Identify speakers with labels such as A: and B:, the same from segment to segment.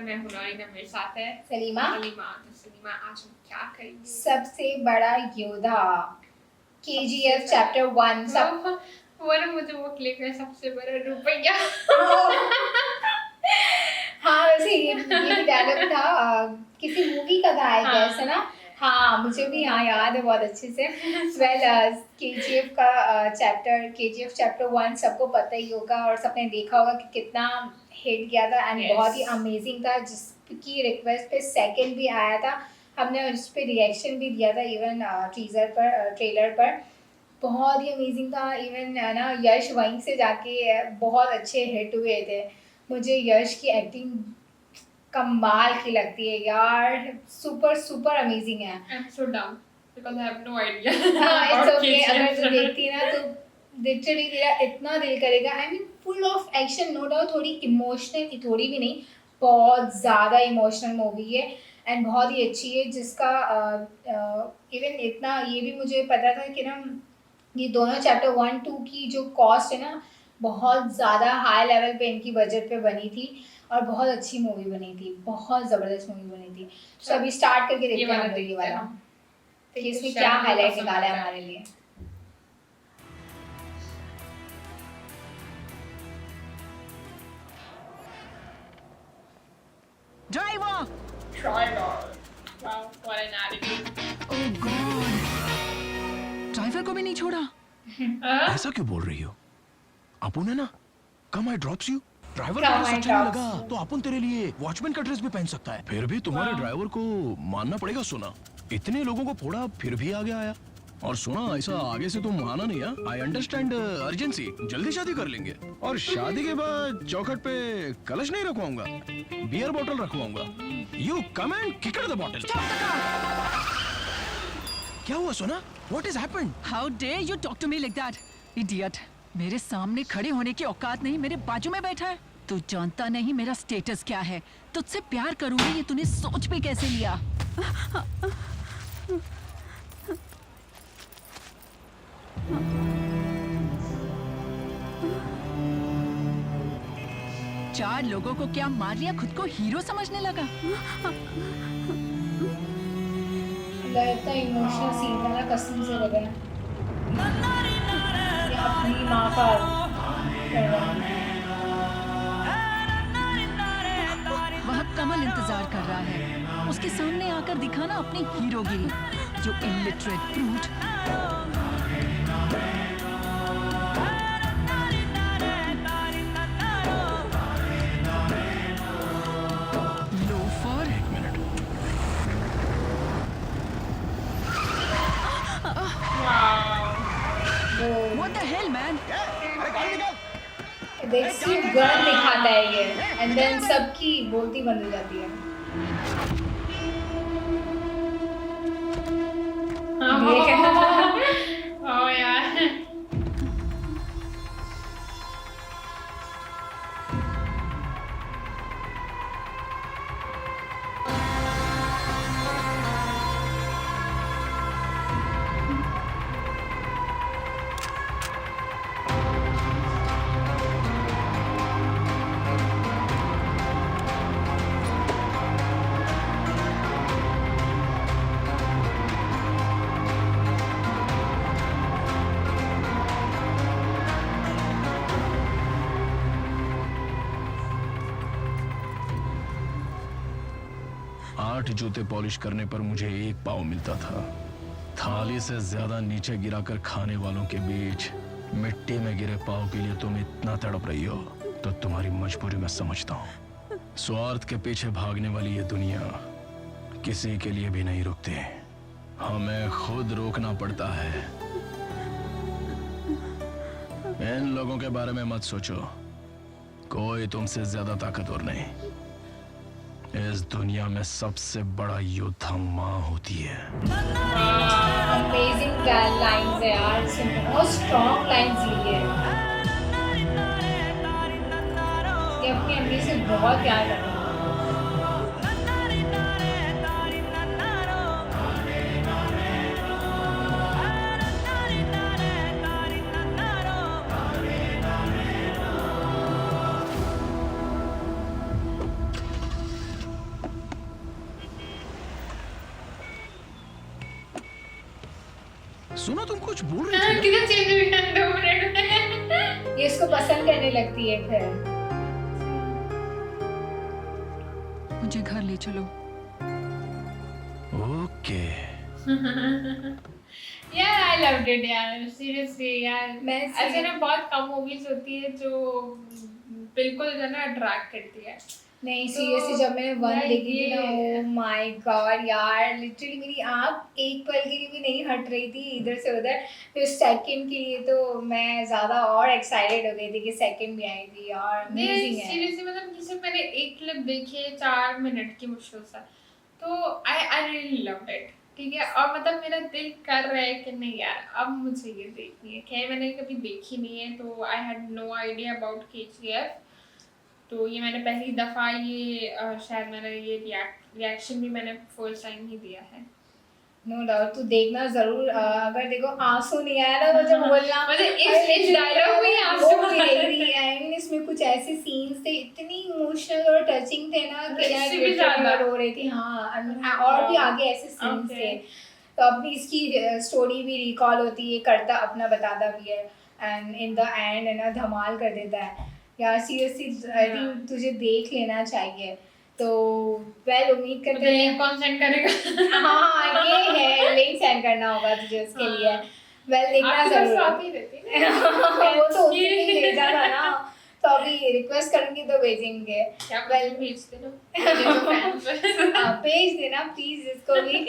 A: मैं हूँ नौरीना, मेरे साथ है
B: सलीमा।
A: सलीमा आज हम क्या करेंगे?
B: सबसे बड़ा योद्धा KGF चैप्टर 1 सब
A: वो ना मुझे वो क्लिप में सबसे बड़ा रुपया
B: हाँ वैसे ये भी डायलॉग था किसी मूवी का था आई गेस है ना। हाँ मुझे भी हाँ याद है बहुत अच्छे से। वेल KGF का KGF चैप्टर 1 सबको पता ही होगा और सबने देखा होगा कि कितना हिट गया था एंड बहुत ही अमेजिंग था, जिसकी रिक्वेस्ट पे सेकंड भी आया था। हमने उस पर रिएक्शन भी दिया था इवन टीजर पर ट्रेलर पर। बहुत ही अमेजिंग था। इवन ना यश वहीं से जाके बहुत अच्छे हिट हुए थे। मुझे यश की एक्टिंग कमाल की लगती है यार, सुपर सुपर अमेजिंग है।
A: I'm so dumb because I have no idea.
B: हाँ इट्स ओके, अगर तू देखती ना तो लिटरली तेरा इतना दिल करेगा। I mean full of action no doubt, थोड़ी इमोशनल, थोड़ी भी नहीं बहुत ज़्यादा इमोशनल मूवी है एंड बहुत ही अच्छी है। जिसका इवन इतना ये भी मुझे पता था कि ना ये दोनों चैप्टर 1-2 की जो कॉस्ट है ना बहुत ज़्यादा हाई लेवल पे इनकी बजट पे बनी थी और बहुत अच्छी मूवी बनी थी, बहुत ज़बरदस्त मूवी बनी थी। तो अभी स्टार्ट करके देखते हैं हम लोग ये वाला कि इसमें क्या हाईलाइट निकाला है हमारे लिए।
C: Driver!
A: Wow, what an attitude.
C: Oh God! Driver को भी नहीं छोड़ा।
D: ऐसा क्यों बोल रही हो? अपुन है ना, come I drops you. Driver
B: Come
D: का
B: I
D: ड्रेस अच्छा नहीं
B: drops
D: लगा
B: you.
D: तो अपुन तेरे लिए वॉचमैन का ड्रेस भी पहन सकता है। फिर भी तुम्हारे
A: Wow.
D: ड्राइवर को मानना पड़ेगा। सुना, इतने लोगों को फोड़ा फिर भी आगे आया। और सुना, ऐसा आगे से तुम आना नहीं है। आई अंडरस्टैंड अर्जेंसी, जल्दी शादी कर लेंगे और शादी के बाद चौखट पे कलश नहीं रखवाऊंगा, बियर बोतल रखवाऊंगा। You come and kick the bottle. क्या हुआ Sona? What is happened?
C: How dare you talk to me like that, idiot! मेरे सामने खड़े होने की औकात नहीं, मेरे बाजू में बैठा है। तू जानता नहीं मेरा स्टेटस क्या है। तुझसे प्यार करूंगी ये तूने सोच भी कैसे लिया? चार लोगों को क्या मार लिया, खुद को हीरो समझने लगा।
B: इतना इमोशनल सीन था ना, कसम से लगा ये अपनी माँ का कर रहा है।
C: वह कमल इंतजार कर रहा है, उसके सामने आकर दिखाना अपनी हीरोगिरी। जो इलिटरेट ब्रूट। लोफर।
D: एक minute.
C: What the hell, man?
B: देखिए गन दिखाता है ये एंड देन सबकी बोलती बंद हो जाती है।
A: Oh यार।
D: आठ जूते पॉलिश करने पर मुझे एक पाव मिलता था। थाली से ज्यादा नीचे गिराकर खाने वालों के बीच मिट्टी में गिरे पाव के लिए तुम इतना तड़प रही हो तो तुम्हारी मजबूरी मैं समझता हूँ। स्वार्थ के पीछे भागने वाली ये दुनिया किसी के लिए भी नहीं रुकती, हमें खुद रोकना पड़ता है। इन लोगों के बारे में मत सोचो, कोई तुमसे ज्यादा ताकतवर नहीं। इस दुनिया में सबसे बड़ा योद्धा माँ होती है।
B: अमेजिंग लाइंस है यार, बहुत स्ट्रॉन्ग लाइंस ली है। ये अपनी अम्मी से बहुत प्यार करता है।
D: सुनो तुम कुछ बोल रही थी ना?
A: कितना चेंज हुई है 2 मिनट में।
B: ये इसको पसंद करने लगती है फिर।
C: मुझे घर ले चलो।
D: ओके।
A: यार आई लव्ड इट यार, सीरियसली यार।
B: मैं
A: ऐसे ना बहुत कम मूवीज होती है जो बिल्कुल जो है ना अट्रैक्ट करती है।
B: नहीं
A: तो
B: सीरियसली जब मैंने 1
A: यार
B: देखी थी ना,
A: ये-
B: ओ माय गॉड यार, लिटरली मेरी आँख एक पल के लिए भी नहीं हट रही थी इधर से उधर। फिर सेकंड के लिए तो मैं ज़्यादा और एक्साइटेड हो गई थी कि सेकंड भी आई थी और अमेजिंग है।
A: सीरियसली मतलब जैसे मैंने एक क्लिप देखी है 4 मिनट की मुश्किल से, तो आई रियली लव्ड इट। ठीक है, और मतलब मेरा दिल कर रहा है कि नहीं यार अब मुझे ये देखनी है। खैर मैंने कभी देखी नहीं है, तो I had no idea about KGF। तो ये मैंने पहली दफ़ा ये शायद मैंने ये रिएक्शन भी मैंने फर्स्ट टाइम ही दिया है।
B: नो डाउट तू देखना जरूर। अगर देखो आंसू नहीं आया ना तो जब बोलना।
A: मतलब इस डायलॉग में ही आंसू
B: वो भी रही एंड इसमें कुछ ऐसे सीन्स थे इतनी इमोशनल और टचिंग थे ना कि यार
A: इससे भी
B: literally
A: ज़्यादा।
B: मैं रो रही थी। हाँ और भी आगे ऐसे सीन्स
A: Okay.
B: थे। तो अपनी इसकी स्टोरी भी रिकॉल होती है, करता अपना बताता भी है एंड इन द एंड है ना धमाल कर देता है यार। सीरियसली आई थिंक तुझे देख लेना चाहिए। तो वेल उम्मीद करते
A: मुझे
B: हैं।
A: लिंक कौन सेंड करेगा?
B: हाँ ये है, लिंक सेंड करना होगा तुझे उसके लिए। वेल देखना
A: आपके पास
B: जरूर।
A: साथ ही रहती है ना।
B: वो तो उसी ने भेजा था ना, तो अभी रिक्वेस्ट करूंगी तो भेजेंगे।
A: क्या वेल भेज देना।
B: भेज देना प्लीज इसको भी।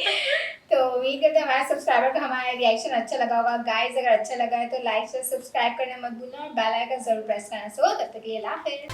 B: तो उम्मीद करते हैं हमारे सब्सक्राइबर को हमारा रिएक्शन अच्छा लगा होगा। गाइस अगर अच्छा लगा है तो लाइक से सब्सक्राइब करना मत भूलना और बेल आइकन जरूर प्रेस करना। सो तब तक के लिए अल्लाह हाफिज़।